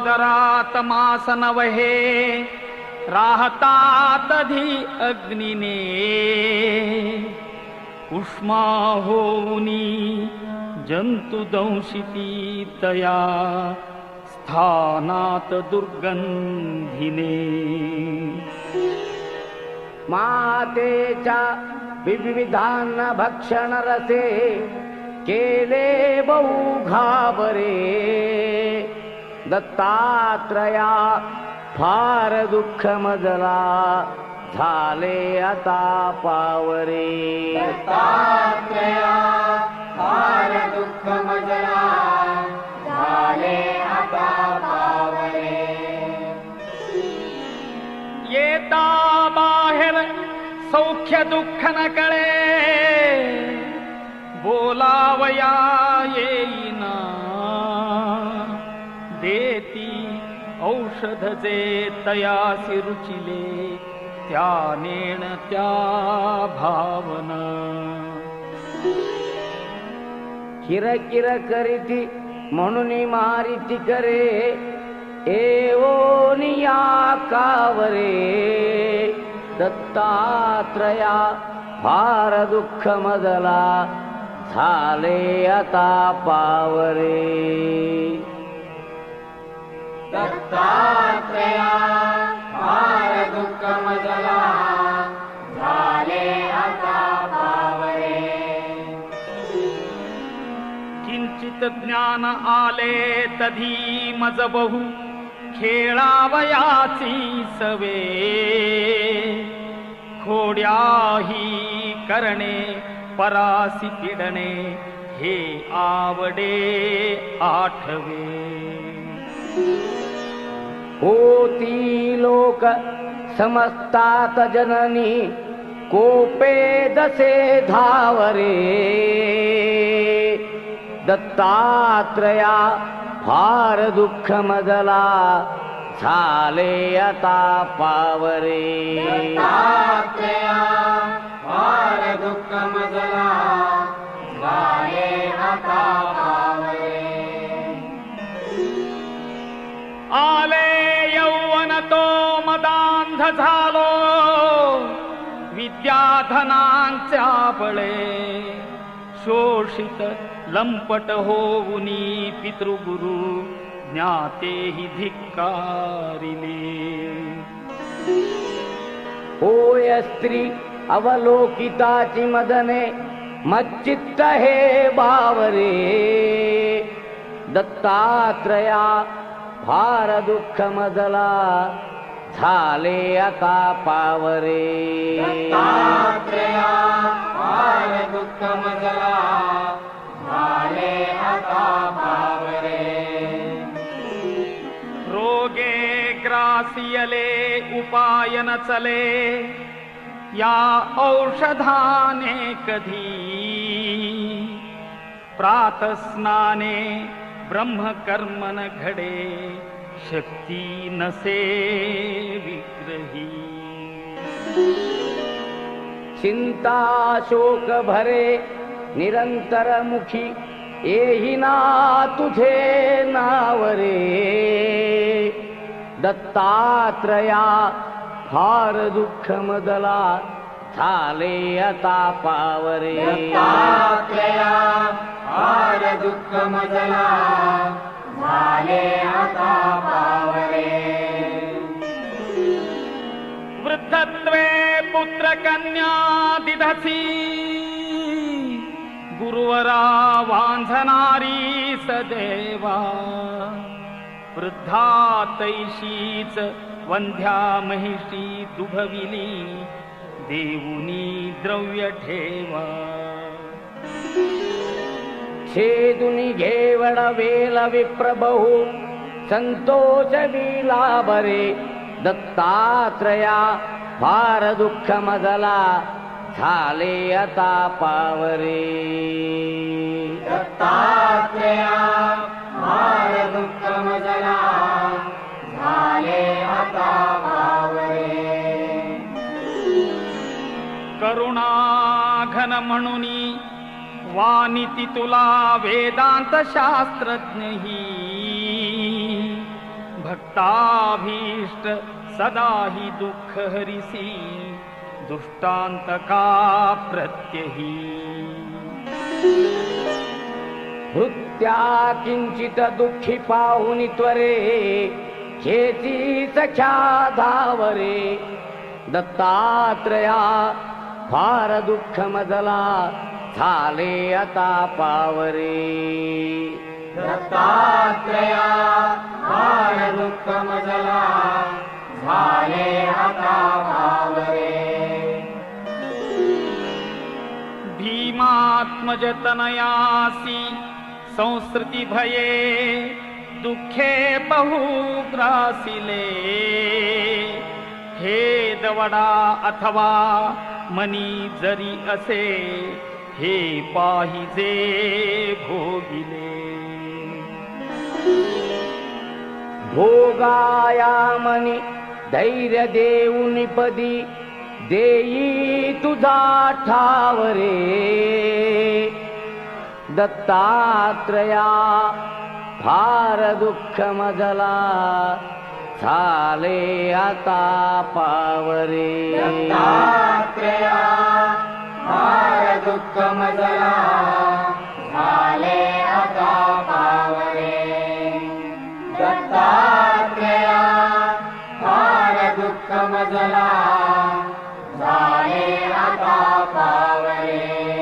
सागरात मास नवहे राहतात धी अग्निने उष्मा होऊनी जंतु दंशिती तया स्थानात दुर्गंधिने मातेच्या विविधान भक्षण रसे केले बहु घाबरे दत्तात्रया फार दुःख मजला झाले आता पावरे दत्तात्रया फार दुःख मजला झाले आता पावरे येता बाहेर सौख्य दुःख न कळे बोलावया येईना देती औषध जे तयासी रुचिले त्या नेण त्या भावना किरकिर करीती म्हणून मारिती करे एवोनिया कावरे दत्तात्रया फार दुःख मजला झाले आता पावरे दत्तात्रया फार दुःख मजला झाले आता पावरे किंचित ज्ञान आले तधी मज बहु खेळावयाची सवे खोड्याही करणे परासी पिडणे हे आवडे आठवे होती लोक समजतात जननी कोपे दसे धावरे दत्तात्रया फार दुःख मजला झाले आता पावरे दत्तात्रया फार दुःख मजला झाले आता पावरे आले यौवन तो मदांध झालो विद्याधनांच्या बळे शोषित लंपट होऊनी पितृगुरु ज्ञातेहि धिक्कारिले होय स्त्री अवलोकिताची मदने मच्चित्त हे बावरे दत्तात्रया फार दुःख मजला झाले आता पावरे दत्तात्रया फार दुःख मजला झाले आता पावरे रोगे ग्रासियले उपाय न चले या औषधाने कधी प्रातस्नाने ब्रह्मकर्मन घडे शक्ती नसे विग्रही चिंता शोक भरे निरंतर मुखी येही ना तुझे नावरे दत्तात्रया फार दुःख मजला झाले आता पावरे दत्तात्रया फार दुःख मजला झाले आता पावरे वृद्धत्वे पुत्र कन्या दिधसी गुरुवरा वांझणारी सदेवा वृद्धा तैशीच वंध्या महिषी दुभविली देऊनी द्रव्य ठेवा छेदुनी घेवड वेल विप्रबहू संतोष विला बरे दत्तात्रया फार दुःख मजला झाले आता पावरे दत्तात्रया फार दुःख मजला झाले आता पावरे करुणा घन म्हणुनी वानिती तुला वेदांत शास्त्रज्ञही भक्ताभीष्ट सदा हि दुःख हरिसी दुष्टांतका प्रत्यही भृत्या किंचित दुःखी पाहुनी त्वरे खेची सख्या धावरे दत्तात्रया फार दुःख मजला झाले आता पावरे दत्तात्रया फार दुःख मजला झाले आता पावरे भीमात्मज तनयासी संस्कृती भये दुःखे बहु ग्रासिले हे दवडा अथवा मनी जरी असे हे पाहिजे भोगिले भोगाया मनी धैर्य देऊनी पदी देई तुझा ठावरे दत्तात्रया फार दुःख मजला झाले आता पावरे दत्तात्रया फार दुःख मजला झाले आता पावरे दत्तात्रया फार दुःख मजला झाले आता पावरे